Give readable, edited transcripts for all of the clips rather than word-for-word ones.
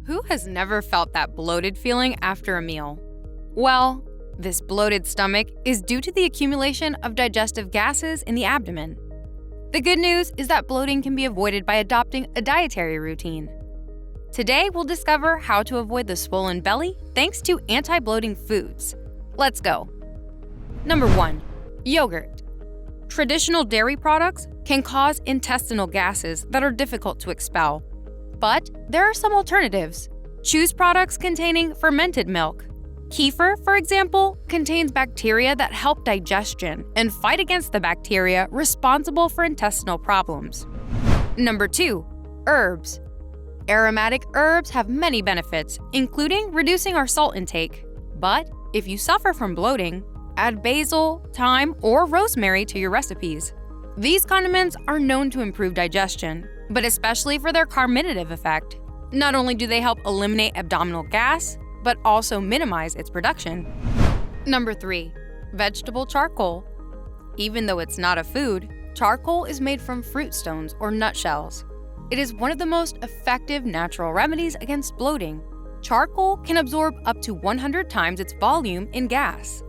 Who has never felt that bloated feeling after a meal? Well, this bloated stomach is due to the accumulation of digestive gases in the abdomen. The good news is that bloating can be avoided by adopting a dietary routine. Today, we'll discover how to avoid the swollen belly thanks to anti-bloating foods. Let's go. Number 1. Yogurt. Traditional dairy products can cause intestinal gases that are difficult to expel. But there are some alternatives. Choose products containing fermented milk. Kefir, for example, contains bacteria that help digestion and fight against the bacteria responsible for intestinal problems. Number 2. Herbs. Aromatic herbs have many benefits, including reducing our salt intake. But if you suffer from bloating, add basil, thyme, or rosemary to your recipes. These condiments are known to improve digestion, but especially for their carminative effect. Not only do they help eliminate abdominal gas, but also minimize its production. Number 3. Vegetable charcoal. Even though it's not a food, charcoal is made from fruit stones or nutshells. It is one of the most effective natural remedies against bloating. Charcoal can absorb up to 100 times its volume in gas.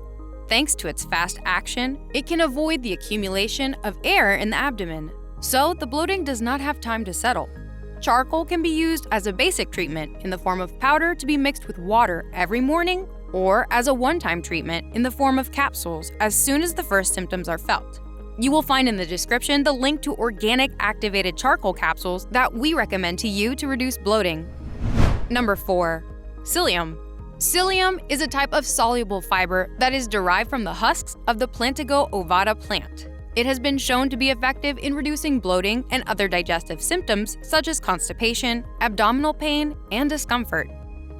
Thanks to its fast action, it can avoid the accumulation of air in the abdomen, so the bloating does not have time to settle. Charcoal can be used as a basic treatment in the form of powder to be mixed with water every morning, or as a one-time treatment in the form of capsules as soon as the first symptoms are felt. You will find in the description the link to organic activated charcoal capsules that we recommend to you to reduce bloating. Number 4. Psyllium. Psyllium is a type of soluble fiber that is derived from the husks of the Plantigo ovata plant. It has been shown to be effective in reducing bloating and other digestive symptoms such as constipation, abdominal pain, and discomfort.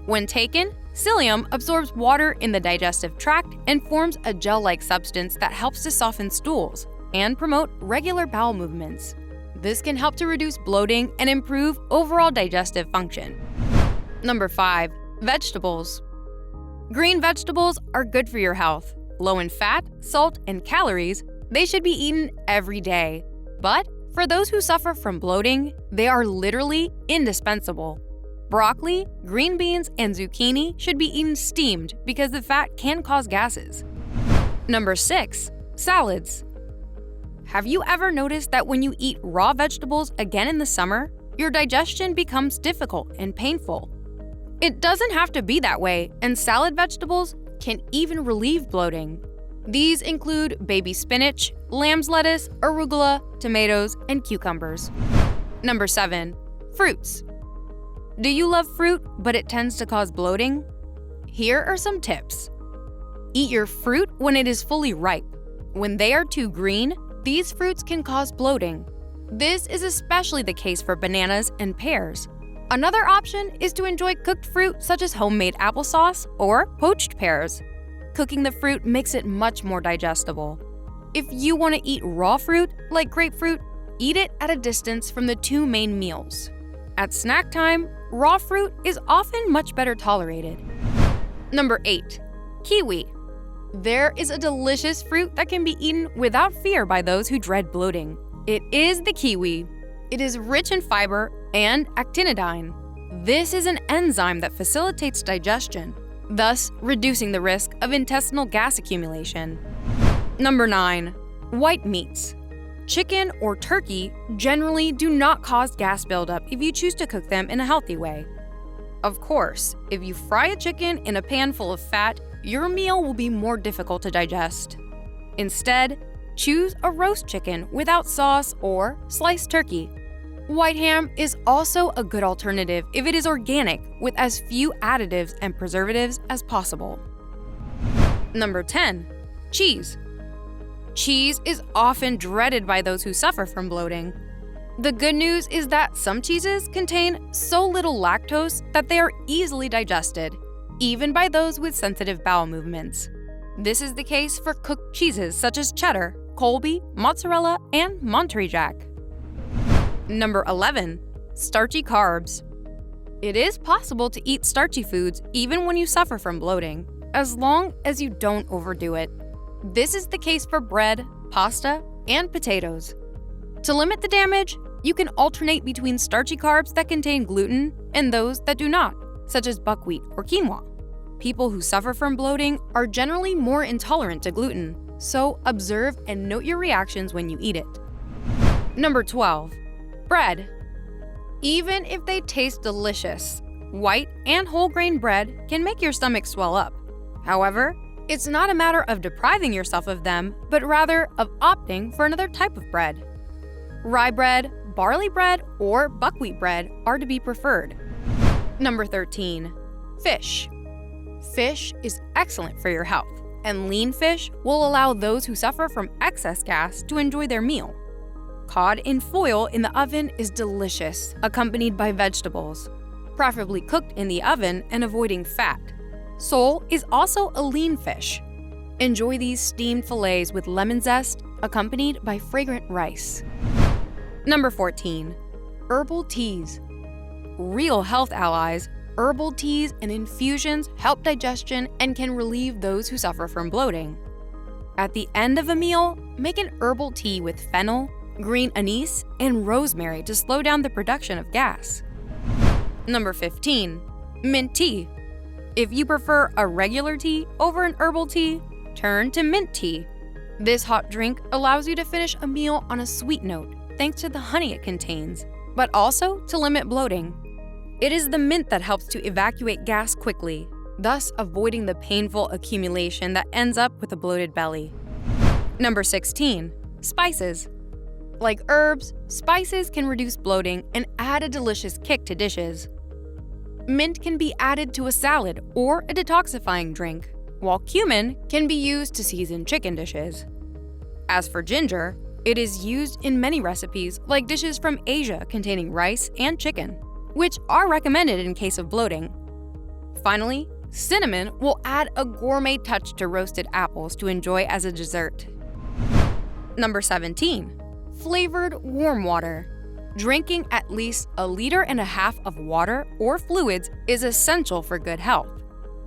When taken, psyllium absorbs water in the digestive tract and forms a gel-like substance that helps to soften stools and promote regular bowel movements. This can help to reduce bloating and improve overall digestive function. Number 5. Vegetables. Green vegetables are good for your health. Low in fat, salt, and calories, they should be eaten every day. But for those who suffer from bloating, they are literally indispensable. Broccoli, green beans, and zucchini should be eaten steamed because the fat can cause gases. Number 6. Salads. Have you ever noticed that when you eat raw vegetables again in the summer, your digestion becomes difficult and painful? It doesn't have to be that way, and salad vegetables can even relieve bloating. These include baby spinach, lamb's lettuce, arugula, tomatoes, and cucumbers. Number 7. Fruits. Do you love fruit, but it tends to cause bloating? Here are some tips. Eat your fruit when it is fully ripe. When they are too green, these fruits can cause bloating. This is especially the case for bananas and pears. Another option is to enjoy cooked fruit such as homemade applesauce or poached pears. Cooking the fruit makes it much more digestible. If you want to eat raw fruit, like grapefruit, eat it at a distance from the 2 main meals. At snack time, raw fruit is often much better tolerated. Number 8. Kiwi. There is a delicious fruit that can be eaten without fear by those who dread bloating. It is the kiwi. It is rich in fiber and actinidine. This is an enzyme that facilitates digestion, thus reducing the risk of intestinal gas accumulation. Number 9. White meats. Chicken or turkey generally do not cause gas buildup if you choose to cook them in a healthy way. Of course, if you fry a chicken in a pan full of fat, your meal will be more difficult to digest. Instead, choose a roast chicken without sauce or sliced turkey. White ham is also a good alternative if it is organic with as few additives and preservatives as possible. Number 10. Cheese. Cheese is often dreaded by those who suffer from bloating. The good news is that some cheeses contain so little lactose that they are easily digested, even by those with sensitive bowel movements. This is the case for cooked cheeses such as cheddar, Colby, mozzarella, and Monterey Jack. Number 11. Starchy carbs. It is possible to eat starchy foods even when you suffer from bloating, as long as you don't overdo it. This is the case for bread, pasta, and potatoes. To limit the damage, you can alternate between starchy carbs that contain gluten and those that do not, such as buckwheat or quinoa. People who suffer from bloating are generally more intolerant to gluten, so observe and note your reactions when you eat it. Number 12. Bread. Even if they taste delicious, white and whole grain bread can make your stomach swell up. However, it's not a matter of depriving yourself of them, but rather of opting for another type of bread. Rye bread, barley bread, or buckwheat bread are to be preferred. Number 13. Fish. Fish is excellent for your health, and lean fish will allow those who suffer from excess gas to enjoy their meal. Cod in foil in the oven is delicious, accompanied by vegetables, preferably cooked in the oven and avoiding fat. Sole is also a lean fish. Enjoy these steamed fillets with lemon zest, accompanied by fragrant rice. Number 14. Herbal teas. Real health allies, herbal teas and infusions help digestion and can relieve those who suffer from bloating. At the end of a meal, make an herbal tea with fennel, green anise, and rosemary to slow down the production of gas. Number 15. Mint tea. If you prefer a regular tea over an herbal tea, turn to mint tea. This hot drink allows you to finish a meal on a sweet note thanks to the honey it contains, but also to limit bloating. It is the mint that helps to evacuate gas quickly, thus avoiding the painful accumulation that ends up with a bloated belly. Number 16. Spices. Like herbs, spices can reduce bloating and add a delicious kick to dishes. Mint can be added to a salad or a detoxifying drink, while cumin can be used to season chicken dishes. As for ginger, it is used in many recipes like dishes from Asia containing rice and chicken, which are recommended in case of bloating. Finally, cinnamon will add a gourmet touch to roasted apples to enjoy as a dessert. Number 17. Flavored warm water. Drinking at least 1.5 liters of water or fluids is essential for good health.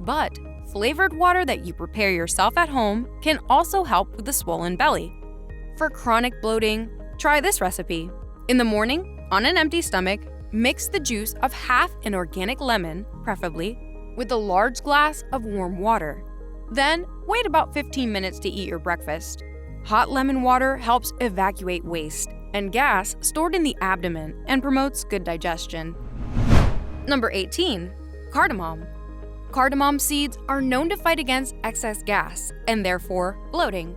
But flavored water that you prepare yourself at home can also help with a swollen belly. For chronic bloating, try this recipe. In the morning, on an empty stomach, mix the juice of half an organic lemon, preferably, with a large glass of warm water. Then, wait about 15 minutes to eat your breakfast. Hot lemon water helps evacuate waste and gas stored in the abdomen and promotes good digestion. Number 18. Cardamom. Cardamom seeds are known to fight against excess gas and therefore bloating.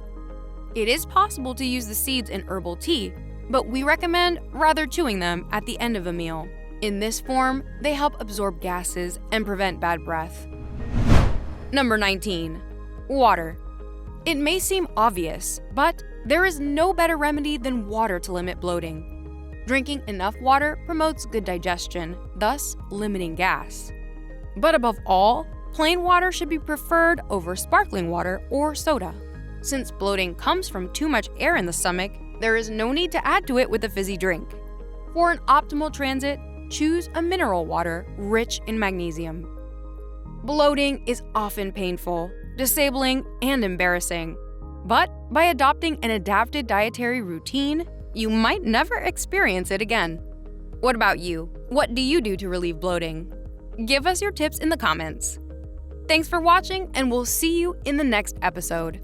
It is possible to use the seeds in herbal tea, but we recommend rather chewing them at the end of a meal. In this form, they help absorb gases and prevent bad breath. Number 19. Water. It may seem obvious, but there is no better remedy than water to limit bloating. Drinking enough water promotes good digestion, thus limiting gas. But above all, plain water should be preferred over sparkling water or soda. Since bloating comes from too much air in the stomach, there is no need to add to it with a fizzy drink. For an optimal transit, choose a mineral water rich in magnesium. Bloating is often painful, disabling, and embarrassing. But by adopting an adapted dietary routine, you might never experience it again. What about you? What do you do to relieve bloating? Give us your tips in the comments. Thanks for watching, and we'll see you in the next episode.